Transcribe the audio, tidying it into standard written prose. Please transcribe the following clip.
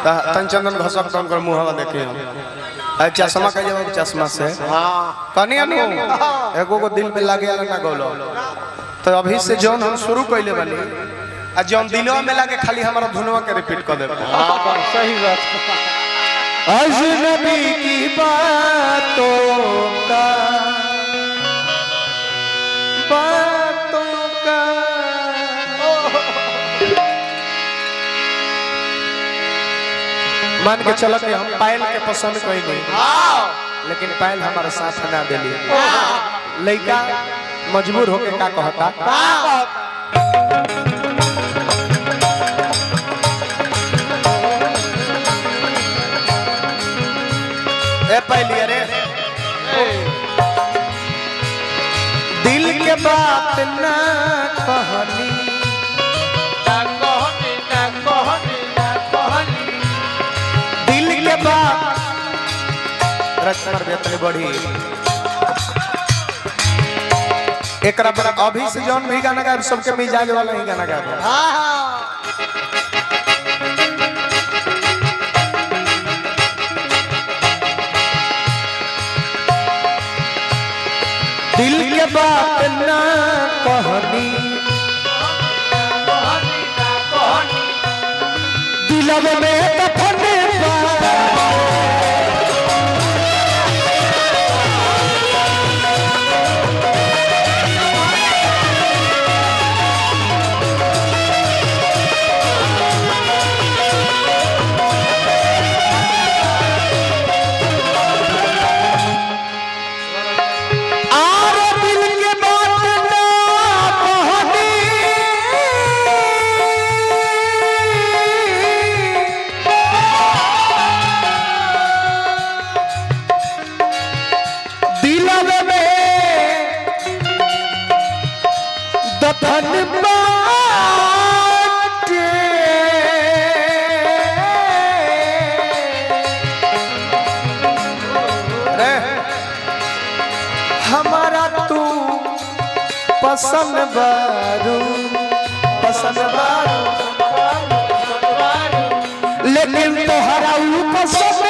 तन चंदन घसक तन कर मुंहवा देखे हम चश्मा का जवाब चश्मा से कनी अनु एगो को दिल में लागे ना गोलो तो अभी से जौन हम शुरू कइले बानी आ जौन दिलवा में लागे खाली हमारा धुनवा के रिपीट कर दे। सही बात। अजनबी की बातों का मान के चलो कि हम पायल के पसंद कोई नहीं लेकिन पायल हमारे साथ ना दिली लड़का मजबूर होके का कहता ए पहली अरे दिल के बात ना कहनी दिल के बात रचना बेतले बढ़ी एक अभी से जौन भी गाना गाए सबके मिजाज वाला ही गाना गाए। दिल के बात ना कहनी दिल में दफन हमारा तू पसंद बारू लेकिन तोहरा पसंद